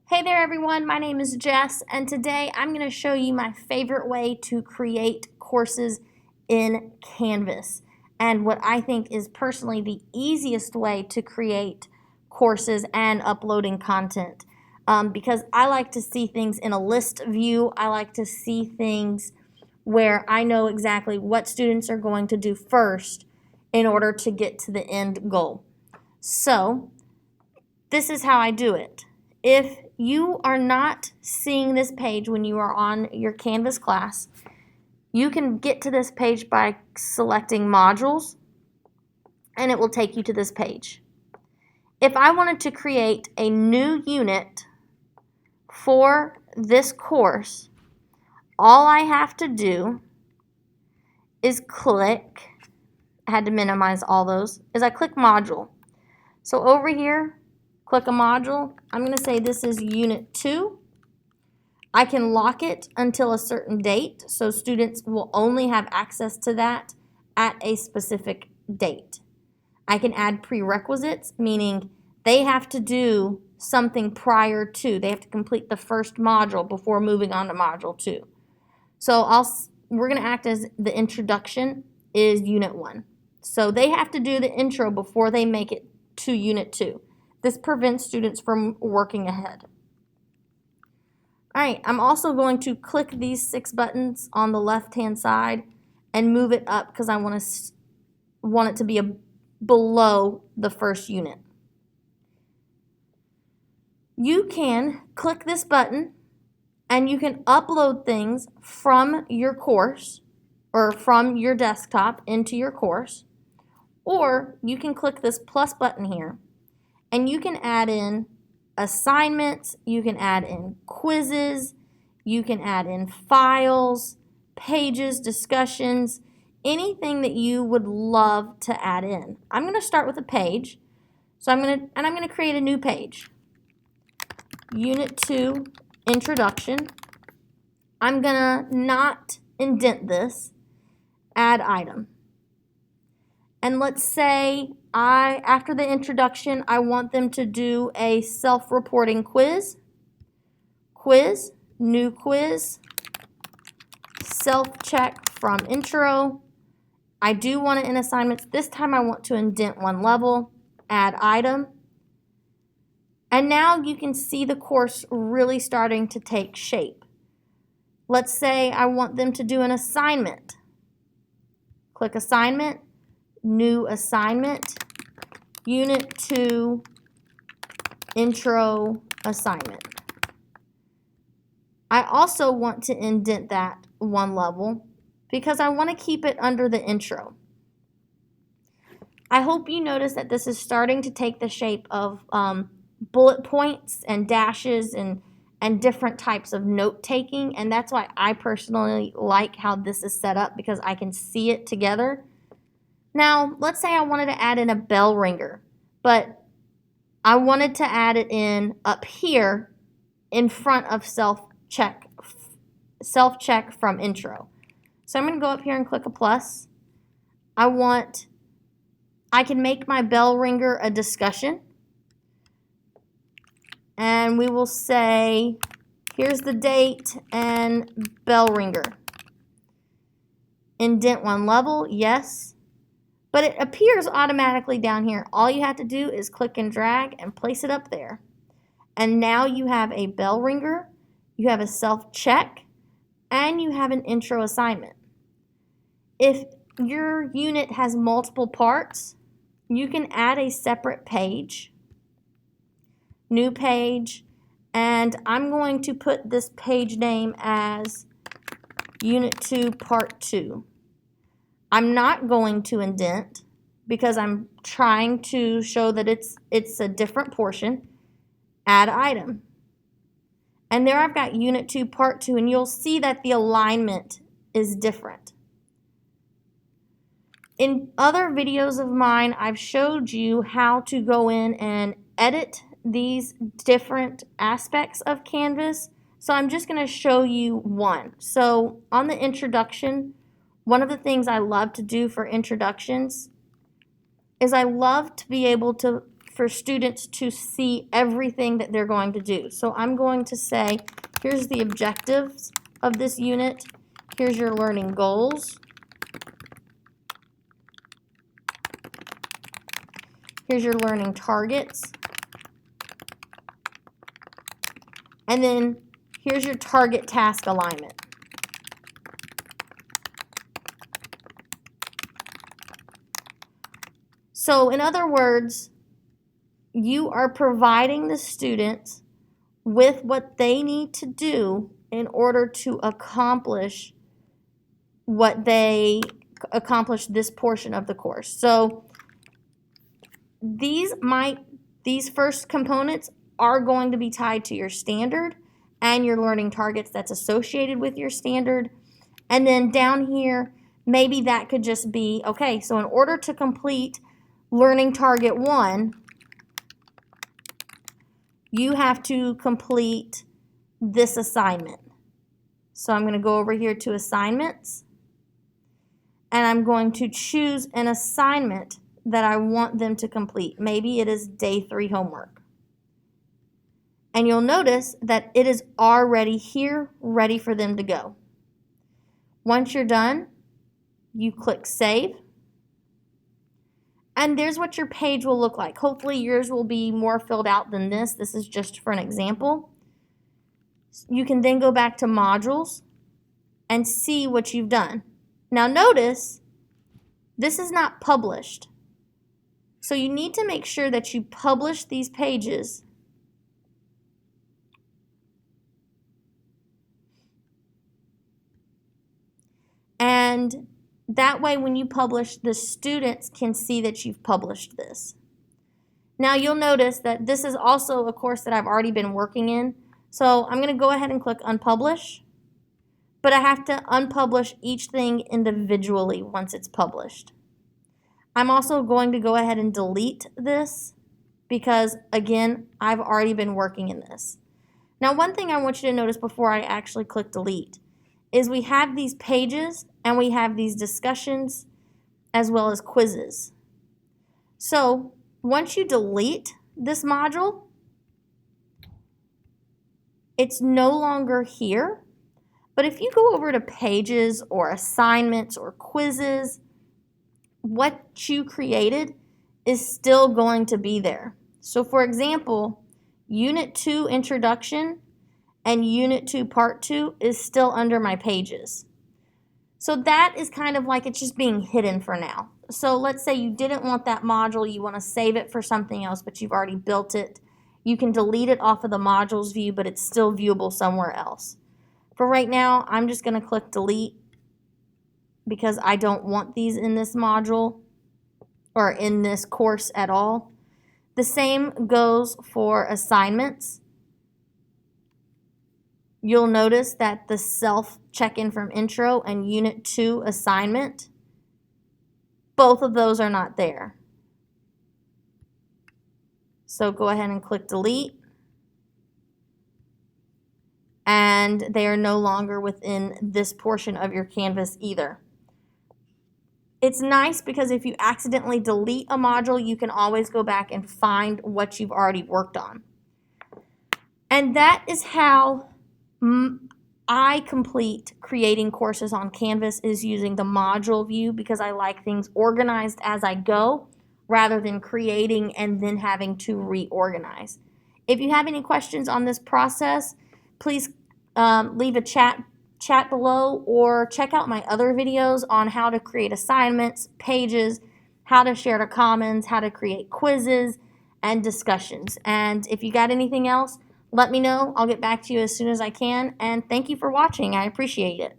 Hey there everyone, my name is Jess and today I'm going to show you my favorite way to create courses in Canvas and what I think is personally the easiest way to create courses and uploading content because I like to see things in a list view. I like to see things where I know exactly what students are going to do first in order to get to the end goal. So this is how I do it. If you are not seeing this page when you are on your Canvas class, you can get to this page by selecting modules and it will take you to this page. If I wanted to create a new unit for this course, all I have to do is click, I had to minimize all those, is I click module. So over here, click a module. I'm going to say this is Unit 2. I can lock it until a certain date, so students will only have access to that at a specific date. I can add prerequisites, meaning they have to do something prior to. They have to complete the first module before moving on to module 2. So we're going to act as the introduction is Unit 1. So they have to do the intro before they make it to Unit 2. This prevents students from working ahead. All right, I'm also going to click these 6 buttons on the left-hand side and move it up because I want it to be below the first unit. You can click this button and you can upload things from your course or from your desktop into your course, or you can click this plus button here and you can add in assignments, you can add in quizzes, you can add in files, pages, discussions, anything that you would love to add in. I'm going to start with a page. So I'm going to create a new page. Unit 2 Introduction. I'm going to not indent this. Add item. And let's say after the introduction, I want them to do a self-reporting quiz. Quiz, new quiz, self-check from intro. I do want it in assignments. This time I want to indent one level, add item. And now you can see the course really starting to take shape. Let's say I want them to do an assignment. Click assignment, new assignment, Unit 2 intro assignment. I also want to indent that one level because I want to keep it under the intro. I hope you notice that this is starting to take the shape of bullet points and dashes and different types of note taking, and that's why I personally like how this is set up because I can see it together. Now, let's say I wanted to add in a bell ringer, but I wanted to add it in up here in front of self-check from intro. So I'm going to go up here and click a plus. I can make my bell ringer a discussion. And we will say, here's the date and bell ringer. Indent one level, yes. But it appears automatically down here. All you have to do is click and drag and place it up there. And now you have a bell ringer, you have a self-check, and you have an intro assignment. If your unit has multiple parts, you can add a separate page, new page, and I'm going to put this page name as Unit 2 Part 2. I'm not going to indent because I'm trying to show that it's a different portion. Add item. And there I've got Unit 2 Part 2, and you'll see that the alignment is different. In other videos of mine, I've showed you how to go in and edit these different aspects of Canvas. So I'm just going to show you one. So on the introduction, one of the things I love to do for introductions is I love to be able to for students to see everything that they're going to do. So I'm going to say, here's the objectives of this unit. Here's your learning goals. Here's your learning targets. And then here's your target task alignment. So in other words, you are providing the students with what they need to do in order to accomplish this portion of the course. So these first components are going to be tied to your standard and your learning targets that's associated with your standard. And then down here, maybe that could just be, okay, so in order to complete learning target 1, you have to complete this assignment. So I'm going to go over here to assignments, and I'm going to choose an assignment that I want them to complete. Maybe it is day 3 homework. And you'll notice that it is already here, ready for them to go. Once you're done, you click Save. And there's what your page will look like. Hopefully yours will be more filled out than this. This is just for an example. You can then go back to modules and see what you've done. Now notice, this is not published. So you need to make sure that you publish these pages and that way when you publish, the students can see that you've published this. Now you'll notice that this is also a course that I've already been working in. So I'm going to go ahead and click Unpublish. But I have to unpublish each thing individually once it's published. I'm also going to go ahead and delete this because, again, I've already been working in this. Now, one thing I want you to notice before I actually click delete is we have these pages and we have these discussions as well as quizzes. So once you delete this module, it's no longer here. But if you go over to pages or assignments or quizzes, what you created is still going to be there. So for example, Unit 2 Introduction and Unit 2 Part 2 is still under my pages. So that is kind of like it's just being hidden for now. So let's say you didn't want that module, you want to save it for something else, but you've already built it. You can delete it off of the modules view, but it's still viewable somewhere else. For right now, I'm just going to click delete because I don't want these in this module or in this course at all. The same goes for assignments. You'll notice that the self check-in from intro and Unit 2 assignment, both of those are not there. So go ahead and click delete. And they are no longer within this portion of your Canvas either. It's nice because if you accidentally delete a module, you can always go back and find what you've already worked on. And that is how I complete creating courses on Canvas, is using the module view, because I like things organized as I go rather than creating and then having to reorganize. If you have any questions on this process, please leave a chat below, or check out my other videos on how to create assignments, pages, how to share to Commons, how to create quizzes and discussions. And if you got anything else, let me know. I'll get back to you as soon as I can. And thank you for watching. I appreciate it.